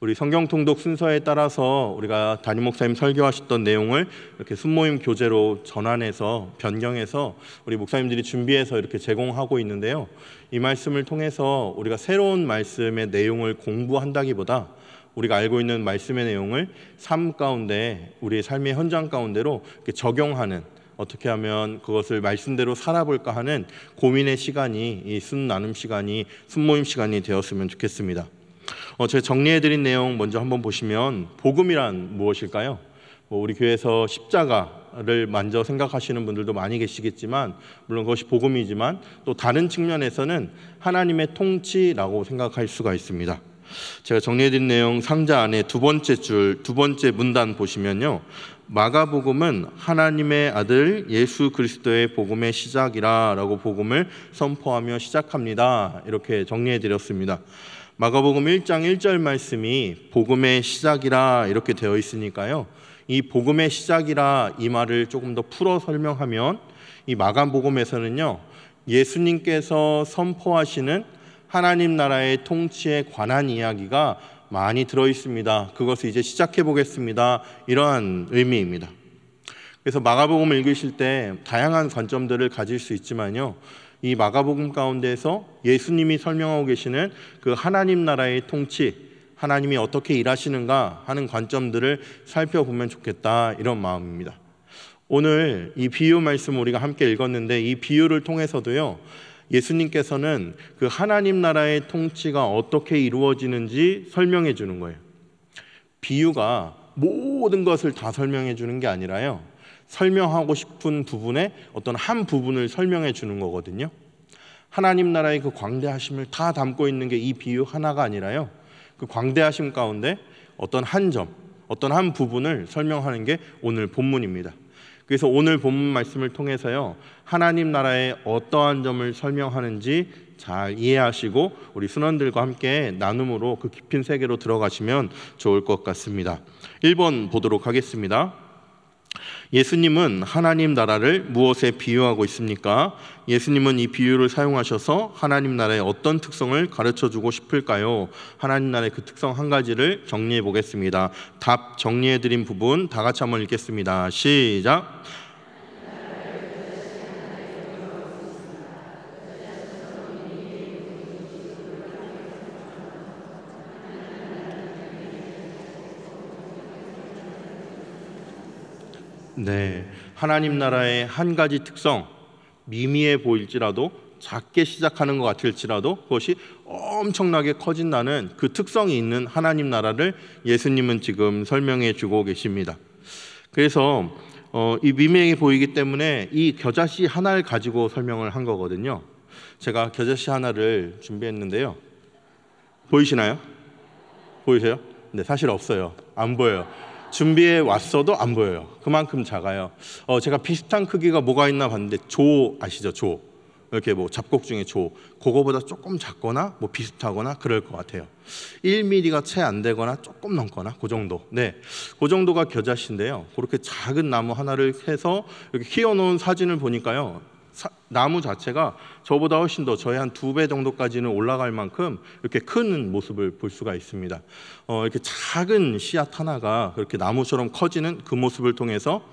우리 성경 통독 순서에 따라서 우리가 담임 목사님 설교하셨던 내용을 이렇게 순모임 교재로 전환해서 변경해서 우리 목사님들이 준비해서 이렇게 제공하고 있는데요. 이 말씀을 통해서 우리가 새로운 말씀의 내용을 공부한다기보다 우리가 알고 있는 말씀의 내용을 삶 가운데 우리의 삶의 현장 가운데로 이렇게 적용하는, 어떻게 하면 그것을 말씀대로 살아볼까 하는 고민의 시간이, 이 순나눔 시간이, 순모임 시간이 되었으면 좋겠습니다. 제가 정리해드린 내용 먼저 한번 보시면, 복음이란 무엇일까요? 우리 교회에서 십자가를 먼저 생각하시는 분들도 많이 계시겠지만, 물론 그것이 복음이지만 또 다른 측면에서는 하나님의 통치라고 생각할 수가 있습니다. 제가 정리해드린 내용 상자 안에 두 번째 줄, 두 번째 문단 보시면요, 마가복음은 하나님의 아들 예수 그리스도의 복음의 시작이라 라고 복음을 선포하며 시작합니다. 이렇게 정리해드렸습니다. 마가복음 1장 1절 말씀이 복음의 시작이라 이렇게 되어 있으니까요, 이 복음의 시작이라 이 말을 조금 더 풀어 설명하면, 이 마가복음에서는요, 예수님께서 선포하시는 하나님 나라의 통치에 관한 이야기가 많이 들어 있습니다. 그것을 이제 시작해 보겠습니다. 이러한 의미입니다. 그래서 마가복음을 읽으실 때 다양한 관점들을 가질 수 있지만요, 이 마가복음 가운데서 예수님이 설명하고 계시는 그 하나님 나라의 통치, 하나님이 어떻게 일하시는가 하는 관점들을 살펴보면 좋겠다, 이런 마음입니다. 오늘 이 비유 말씀 우리가 함께 읽었는데, 이 비유를 통해서도요, 예수님께서는 그 하나님 나라의 통치가 어떻게 이루어지는지 설명해 주는 거예요. 비유가 모든 것을 다 설명해 주는 게 아니라요, 설명하고 싶은 부분의 어떤 한 부분을 설명해 주는 거거든요. 하나님 나라의 그 광대하심을 다 담고 있는 게 이 비유 하나가 아니라요, 그 광대하심 가운데 어떤 한 점, 어떤 한 부분을 설명하는 게 오늘 본문입니다. 그래서 오늘 본문 말씀을 통해서요, 하나님 나라의 어떠한 점을 설명하는지 잘 이해하시고 우리 순원들과 함께 나눔으로 그 깊은 세계로 들어가시면 좋을 것 같습니다. 1번 보도록 하겠습니다. 예수님은 하나님 나라를 무엇에 비유하고 있습니까? 예수님은 이 비유를 사용하셔서 하나님 나라의 어떤 특성을 가르쳐주고 싶을까요? 하나님 나라의 그 특성 한 가지를 정리해 보겠습니다. 답 정리해드린 부분 다 같이 한번 읽겠습니다. 시작! 네, 하나님 나라의 한 가지 특성, 미미해 보일지라도, 작게 시작하는 것 같을지라도 그것이 엄청나게 커진다는 그 특성이 있는 하나님 나라를 예수님은 지금 설명해 주고 계십니다. 그래서 이 미미해 보이기 때문에 이 겨자씨 하나를 가지고 설명을 한 거거든요. 제가 겨자씨 하나를 준비했는데요, 보이시나요? 보이세요? 네, 사실 없어요. 안 보여요. 준비해 왔어도 안 보여요. 그만큼 작아요. 제가 비슷한 크기가 뭐가 있나 봤는데, 조 아시죠? 조. 이렇게 뭐 잡곡 중에 조. 그거보다 조금 작거나 뭐 비슷하거나 그럴 것 같아요. 1mm가 채 안 되거나 조금 넘거나 그 정도. 네, 그 정도가 겨자씨인데요. 그렇게 작은 나무 하나를 해서 이렇게 키워놓은 사진을 보니까요, 나무 자체가 저보다 훨씬 더, 저의 한 2배 정도까지는 올라갈 만큼 이렇게 큰 모습을 볼 수가 있습니다. 이렇게 작은 씨앗 하나가 그렇게 나무처럼 커지는 그 모습을 통해서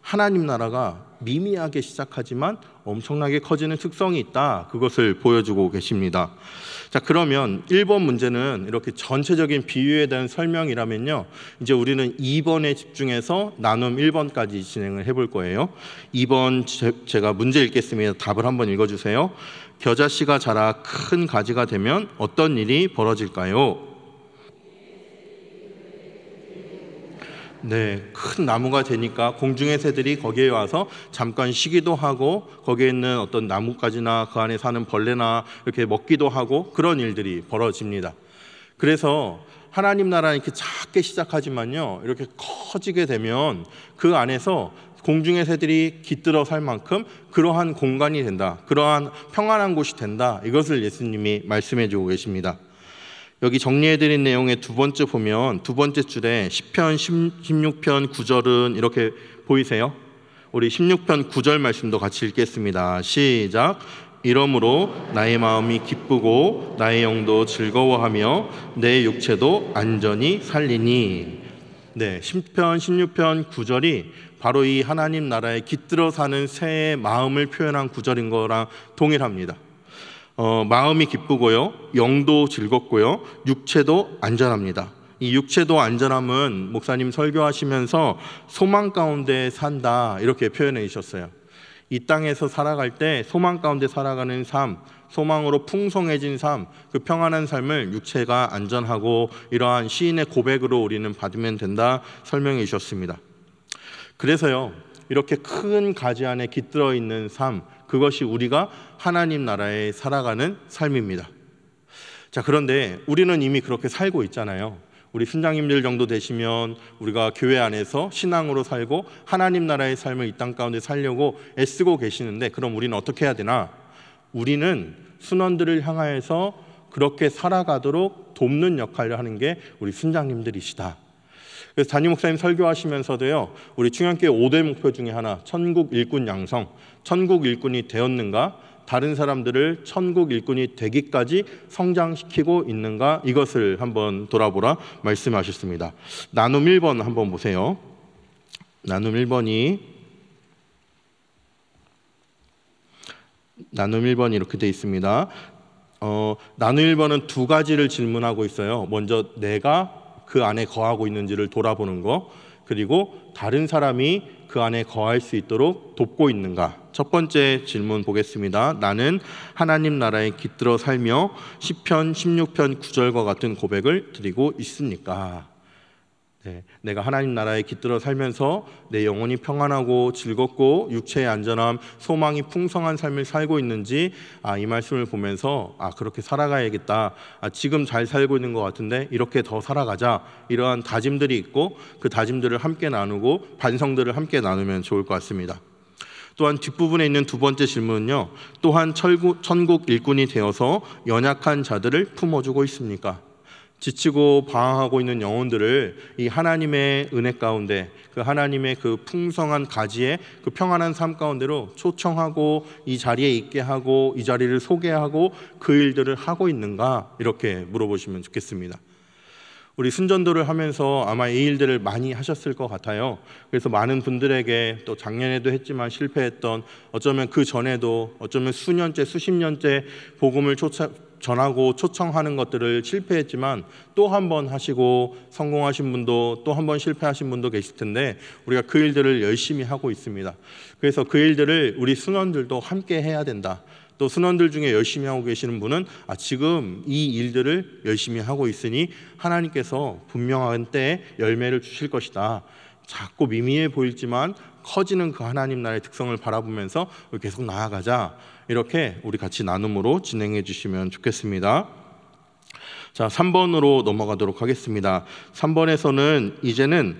하나님 나라가 미미하게 시작하지만 엄청나게 커지는 특성이 있다, 그것을 보여주고 계십니다. 자, 그러면 1번 문제는 이렇게 전체적인 비유에 대한 설명이라면요, 이제 우리는 2번에 집중해서 나눔 1번까지 진행을 해볼 거예요. 2번 제가 문제 읽겠습니다. 답을 한번 읽어주세요. 겨자씨가 자라 큰 가지가 되면 어떤 일이 벌어질까요? 네, 큰 나무가 되니까 공중의 새들이 거기에 와서 잠깐 쉬기도 하고, 거기에 있는 어떤 나뭇가지나 그 안에 사는 벌레나 이렇게 먹기도 하고, 그런 일들이 벌어집니다. 그래서 하나님 나라는 이렇게 작게 시작하지만요, 이렇게 커지게 되면 그 안에서 공중의 새들이 깃들어 살 만큼 그러한 공간이 된다, 그러한 평안한 곳이 된다, 이것을 예수님이 말씀해 주고 계십니다. 여기 정리해드린 내용의 두 번째 보면, 두 번째 줄에 시편 16편 9절은 이렇게 보이세요? 우리 16편 9절 말씀도 같이 읽겠습니다. 시작! 이러므로 나의 마음이 기쁘고 나의 영도 즐거워하며 내 육체도 안전히 살리니. 네, 시편 16편 9절이 바로 이 하나님 나라에 깃들어 사는 새의 마음을 표현한 구절인 거랑 동일합니다. 마음이 기쁘고요, 영도 즐겁고요, 육체도 안전합니다. 이 육체도 안전함은 목사님 설교하시면서 소망 가운데 산다 이렇게 표현해 주셨어요. 이 땅에서 살아갈 때 소망 가운데 살아가는 삶, 소망으로 풍성해진 삶, 그 평안한 삶을 육체가 안전하고 이러한 시인의 고백으로 우리는 받으면 된다 설명해 주셨습니다. 그래서요, 이렇게 큰 가지 안에 깃들어 있는 삶, 그것이 우리가 하나님 나라에 살아가는 삶입니다. 자, 그런데 우리는 이미 그렇게 살고 있잖아요. 우리 순장님들 정도 되시면 우리가 교회 안에서 신앙으로 살고 하나님 나라의 삶을 이 땅 가운데 살려고 애쓰고 계시는데, 그럼 우리는 어떻게 해야 되나? 우리는 순원들을 향하여서 그렇게 살아가도록 돕는 역할을 하는 게 우리 순장님들이시다. 그래서 담임 목사님 설교하시면서도요, 우리 충현교회 5대 목표 중에 하나, 천국 일꾼 양성, 천국 일꾼이 되었는가, 다른 사람들을 천국 일꾼이 되기까지 성장시키고 있는가, 이것을 한번 돌아보라 말씀하셨습니다. 나눔 1번 한번 보세요. 나눔 1번이 이렇게 되어 있습니다. 나눔 1번은 두 가지를 질문하고 있어요. 먼저 내가 그 안에 거하고 있는지를 돌아보는 거, 그리고 다른 사람이 그 안에 거할 수 있도록 돕고 있는가. 첫 번째 질문 보겠습니다. 나는 하나님 나라에 깃들어 살며 시편 16편 9절과 같은 고백을 드리고 있습니까? 네, 내가 하나님 나라에 깃들어 살면서 내 영혼이 평안하고 즐겁고 육체의 안전함, 소망이 풍성한 삶을 살고 있는지, 이 말씀을 보면서 그렇게 살아가야겠다, 지금 잘 살고 있는 것 같은데 이렇게 더 살아가자, 이러한 다짐들이 있고 그 다짐들을 함께 나누고 반성들을 함께 나누면 좋을 것 같습니다. 또한 뒷부분에 있는 두 번째 질문은요, 또한 천국 일꾼이 되어서 연약한 자들을 품어주고 있습니까? 지치고 방황하고 있는 영혼들을 이 하나님의 은혜 가운데, 그 하나님의 그 풍성한 가지의 그 평안한 삶 가운데로 초청하고 이 자리에 있게 하고 이 자리를 소개하고 그 일들을 하고 있는가, 이렇게 물어보시면 좋겠습니다. 우리 순전도를 하면서 아마 이 일들을 많이 하셨을 것 같아요. 그래서 많은 분들에게, 또 작년에도 했지만 실패했던, 어쩌면 그 전에도 어쩌면 수년째 수십 년째 복음을 전하고 초청하는 것들을 실패했지만 또 한 번 하시고 성공하신 분도, 또 한 번 실패하신 분도 계실 텐데, 우리가 그 일들을 열심히 하고 있습니다. 그래서 그 일들을 우리 순원들도 함께 해야 된다. 또 순원들 중에 열심히 하고 계시는 분은 지금 이 일들을 열심히 하고 있으니 하나님께서 분명한 때에 열매를 주실 것이다. 작고 미미해 보일지만 커지는 그 하나님 나라의 특성을 바라보면서 계속 나아가자. 이렇게 우리 같이 나눔으로 진행해 주시면 좋겠습니다. 자, 3번으로 넘어가도록 하겠습니다. 3번에서는 이제는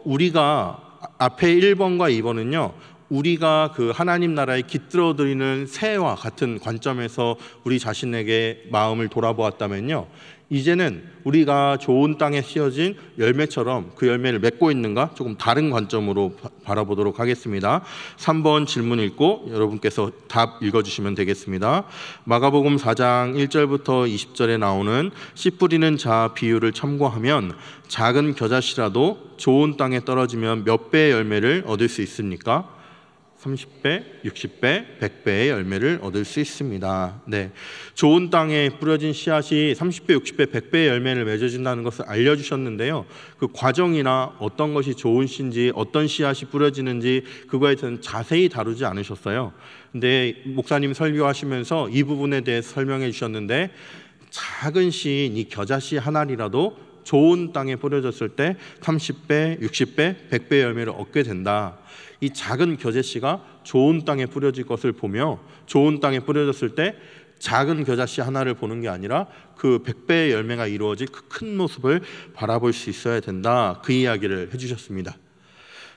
우리가 앞에 1번과 2번은요, 우리가 그 하나님 나라에 깃들어 드리는 새와 같은 관점에서 우리 자신에게 마음을 돌아보았다면요, 이제는 우리가 좋은 땅에 씌어진 열매처럼 그 열매를 맺고 있는가, 조금 다른 관점으로 바라보도록 하겠습니다. 3번 질문 읽고 여러분께서 답 읽어주시면 되겠습니다. 마가복음 4장 1절부터 20절에 나오는 씨 뿌리는 자 비유를 참고하면 작은 겨자씨라도 좋은 땅에 떨어지면 몇 배의 열매를 얻을 수 있습니까? 30배, 60배, 100배의 열매를 얻을 수 있습니다. 네, 좋은 땅에 뿌려진 씨앗이 30배, 60배, 100배의 열매를 맺어준다는 것을 알려주셨는데요, 그 과정이나 어떤 것이 좋은 씨인지, 어떤 씨앗이 뿌려지는지 그거에 대해서는 자세히 다루지 않으셨어요. 근데 목사님 설교하시면서 이 부분에 대해서 설명해 주셨는데, 작은 씨인 이 겨자씨 하나라도 좋은 땅에 뿌려졌을 때 30배, 60배, 100배의 열매를 얻게 된다. 이 작은 겨자씨가 좋은 땅에 뿌려질 것을 보며, 좋은 땅에 뿌려졌을 때 작은 겨자씨 하나를 보는 게 아니라 그 100배의 열매가 이루어질 그 큰 모습을 바라볼 수 있어야 된다. 그 이야기를 해주셨습니다.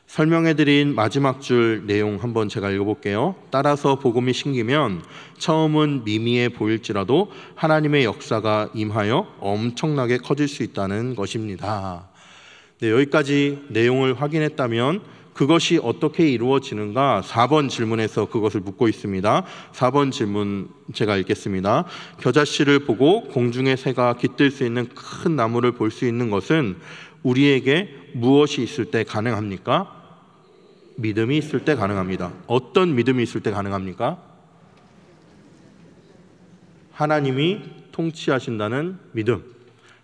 설명해드린 마지막 줄 내용 한번 제가 읽어볼게요. 따라서 복음이 심기면 처음은 미미해 보일지라도 하나님의 역사가 임하여 엄청나게 커질 수 있다는 것입니다. 네, 여기까지 내용을 확인했다면 그것이 어떻게 이루어지는가 4번 질문에서 그것을 묻고 있습니다. 4번 질문 제가 읽겠습니다. 겨자씨를 보고 공중의 새가 깃들 수 있는 큰 나무를 볼 수 있는 것은 우리에게 무엇이 있을 때 가능합니까? 믿음이 있을 때 가능합니다. 어떤 믿음이 있을 때 가능합니까? 하나님이 통치하신다는 믿음,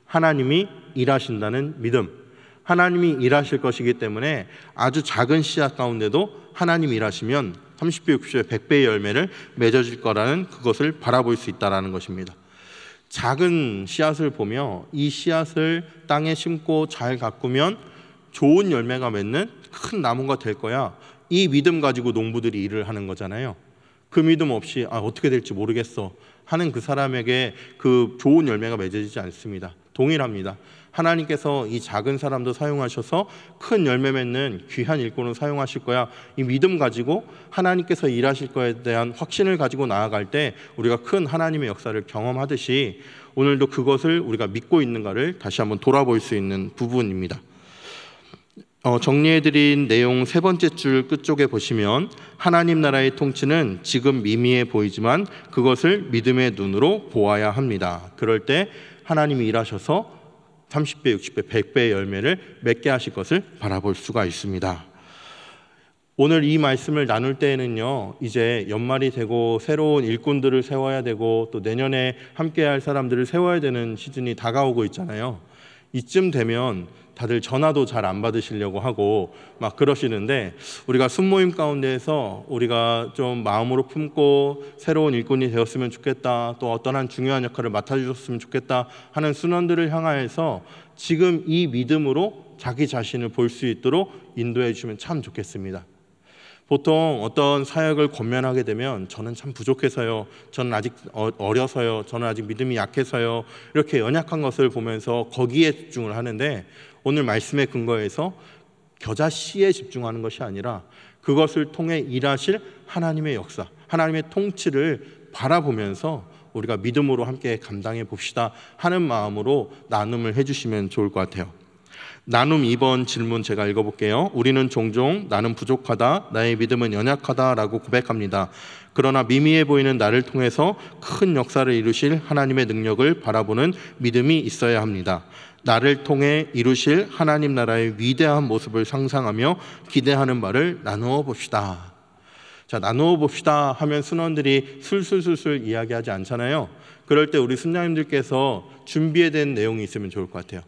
하나님이 일하신다는 믿음. 하나님이 일하실 것이기 때문에 아주 작은 씨앗 가운데도 하나님이 일하시면 30배, 60배, 100배의 열매를 맺어질 거라는 그것을 바라볼 수 있다는 것입니다. 작은 씨앗을 보며 이 씨앗을 땅에 심고 잘 가꾸면 좋은 열매가 맺는 큰 나무가 될 거야. 이 믿음 가지고 농부들이 일을 하는 거잖아요. 그 믿음 없이 어떻게 될지 모르겠어 하는 그 사람에게 그 좋은 열매가 맺어지지 않습니다. 동일합니다. 하나님께서 이 작은 사람도 사용하셔서 큰 열매 맺는 귀한 일꾼을 사용하실 거야. 이 믿음 가지고 하나님께서 일하실 거에 대한 확신을 가지고 나아갈 때 우리가 큰 하나님의 역사를 경험하듯이 오늘도 그것을 우리가 믿고 있는가를 다시 한번 돌아볼 수 있는 부분입니다. 정리해드린 내용 세 번째 줄 끝쪽에 보시면 하나님 나라의 통치는 지금 미미해 보이지만 그것을 믿음의 눈으로 보아야 합니다. 그럴 때 하나님이 일하셔서 30배, 60배, 100배의 열매를 맺게 하실 것을 바라볼 수가 있습니다. 오늘 이 말씀을 나눌 때에는요, 이제 연말이 되고 새로운 일꾼들을 세워야 되고 또 내년에 함께할 사람들을 세워야 되는 시즌이 다가오고 있잖아요. 이쯤 되면 다들 전화도 잘 안 받으시려고 하고 막 그러시는데 우리가 순모임 가운데에서 우리가 좀 마음으로 품고 새로운 일꾼이 되었으면 좋겠다, 또 어떤 한 중요한 역할을 맡아주셨으면 좋겠다 하는 순원들을 향하여서 지금 이 믿음으로 자기 자신을 볼 수 있도록 인도해 주시면 참 좋겠습니다. 보통 어떤 사역을 권면하게 되면 저는 참 부족해서요, 저는 아직 어려서요, 저는 아직 믿음이 약해서요, 이렇게 연약한 것을 보면서 거기에 집중을 하는데 오늘 말씀의 근거에서 겨자씨에 집중하는 것이 아니라 그것을 통해 일하실 하나님의 역사, 하나님의 통치를 바라보면서 우리가 믿음으로 함께 감당해 봅시다 하는 마음으로 나눔을 해주시면 좋을 것 같아요. 나눔 2번 질문 제가 읽어볼게요. 우리는 종종 나는 부족하다, 나의 믿음은 연약하다 라고 고백합니다. 그러나 미미해 보이는 나를 통해서 큰 역사를 이루실 하나님의 능력을 바라보는 믿음이 있어야 합니다. 나를 통해 이루실 하나님 나라의 위대한 모습을 상상하며 기대하는 바를 나누어 봅시다. 자, 나누어 봅시다 하면 순원들이 술술술술 이야기하지 않잖아요. 그럴 때 우리 순장님들께서 준비해 된 내용이 있으면 좋을 것 같아요.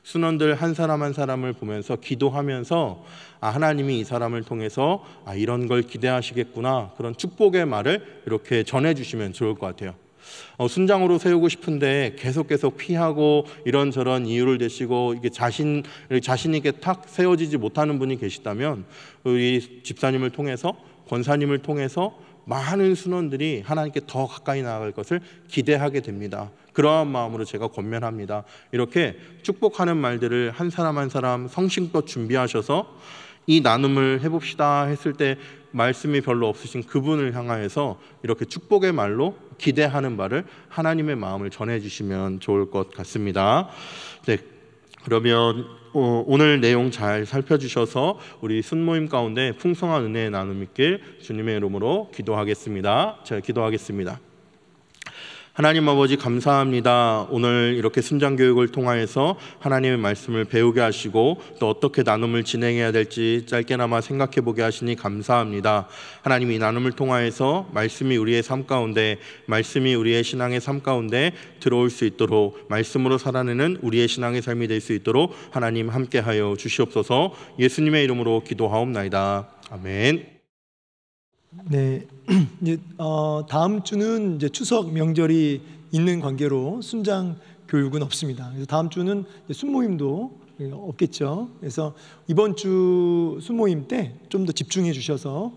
순원들 한 사람 한 사람을 보면서 기도하면서 하나님이 이 사람을 통해서 이런 걸 기대하시겠구나, 그런 축복의 말을 이렇게 전해주시면 좋을 것 같아요. 순장으로 세우고 싶은데 계속 피하고 이런저런 이유를 대시고 이게 자신 있게 탁 세워지지 못하는 분이 계시다면 우리 집사님을 통해서, 권사님을 통해서 많은 순원들이 하나님께 더 가까이 나아갈 것을 기대하게 됩니다. 그러한 마음으로 제가 권면합니다. 이렇게 축복하는 말들을 한 사람 한 사람 성심껏 준비하셔서 이 나눔을 해봅시다 했을 때 말씀이 별로 없으신 그분을 향하여서 이렇게 축복의 말로 기대하는 바를 하나님의 마음을 전해주시면 좋을 것 같습니다. 네, 그러면 오늘 내용 잘 살펴주셔서 우리 순모임 가운데 풍성한 은혜의 나눔 있길 주님의 이름으로 기도하겠습니다. 제가 기도하겠습니다. 하나님 아버지 감사합니다. 오늘 이렇게 순장교육을 통하여서 하나님의 말씀을 배우게 하시고 또 어떻게 나눔을 진행해야 될지 짧게나마 생각해 보게 하시니 감사합니다. 하나님, 이 나눔을 통하여서 말씀이 우리의 삶 가운데, 말씀이 우리의 신앙의 삶 가운데 들어올 수 있도록, 말씀으로 살아내는 우리의 신앙의 삶이 될 수 있도록 하나님 함께하여 주시옵소서. 예수님의 이름으로 기도하옵나이다. 아멘. 네, 이제 다음 주는 이제 추석 명절이 있는 관계로 순장 교육은 없습니다. 그래서 다음 주는 순모임도 없겠죠. 그래서 이번 주 순모임 때 좀 더 집중해 주셔서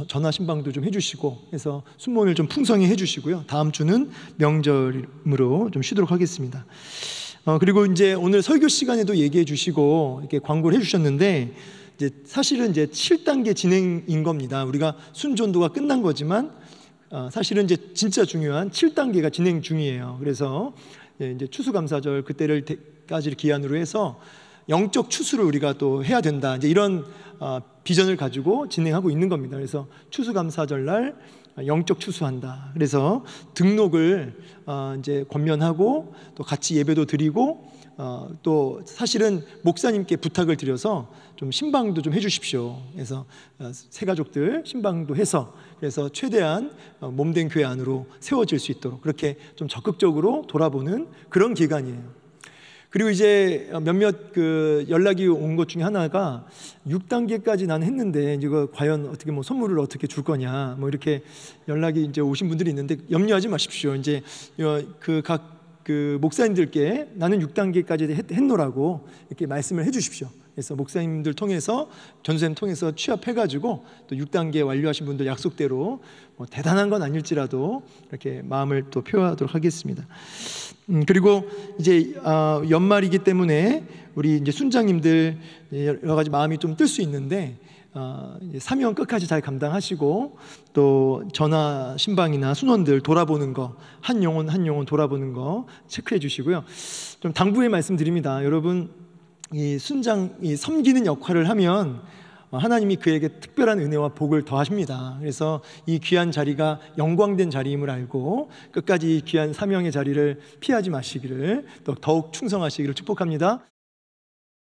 전화 신방도 좀 해주시고 해서 순모임을 좀 풍성히 해주시고요. 다음 주는 명절으로 좀 쉬도록 하겠습니다. 그리고 이제 오늘 설교 시간에도 얘기해 주시고 이렇게 광고를 해주셨는데. 이제 사실은 이제 7단계 진행인 겁니다. 우리가 순전도가 끝난 거지만 사실은 이제 진짜 중요한 7단계가 진행 중이에요. 그래서 이제 추수감사절 그때를까지 기한으로 해서 영적 추수를 우리가 또 해야 된다. 이제 이런 비전을 가지고 진행하고 있는 겁니다. 그래서 추수감사절날 영적 추수한다. 그래서 등록을 이제 권면하고 또 같이 예배도 드리고 또 사실은 목사님께 부탁을 드려서 좀 신방도 좀 해주십시오. 그래서 새 가족들 신방도 해서 그래서 최대한 몸된 교회 안으로 세워질 수 있도록 그렇게 좀 적극적으로 돌아보는 그런 기간이에요. 그리고 이제 몇몇 그 연락이 온 것 중에 하나가 6단계까지 난 했는데 이거 과연 어떻게 뭐 선물을 어떻게 줄 거냐 뭐 이렇게 연락이 이제 오신 분들이 있는데 염려하지 마십시오. 이제 그 목사님들께 나는 6단계까지 했노라고 이렇게 말씀을 해주십시오. 그래서 목사님들 통해서 전수님 통해서 취합해가지고 또 6단계 완료하신 분들 약속대로 뭐 대단한 건 아닐지라도 이렇게 마음을 또 표하도록 하겠습니다. 그리고 이제 연말이기 때문에 우리 이제 순장님들 여러 가지 마음이 좀 뜰 수 있는데 이제 사명 끝까지 잘 감당하시고 또 전화 신방이나 순원들 돌아보는 거 한 영혼 한 영혼 돌아보는 거 체크해 주시고요. 좀 당부의 말씀드립니다. 여러분 이 순장이 섬기는 역할을 하면 하나님이 그에게 특별한 은혜와 복을 더하십니다. 그래서 이 귀한 자리가 영광된 자리임을 알고 끝까지 이 귀한 사명의 자리를 피하지 마시기를 또 더욱 충성하시기를 축복합니다.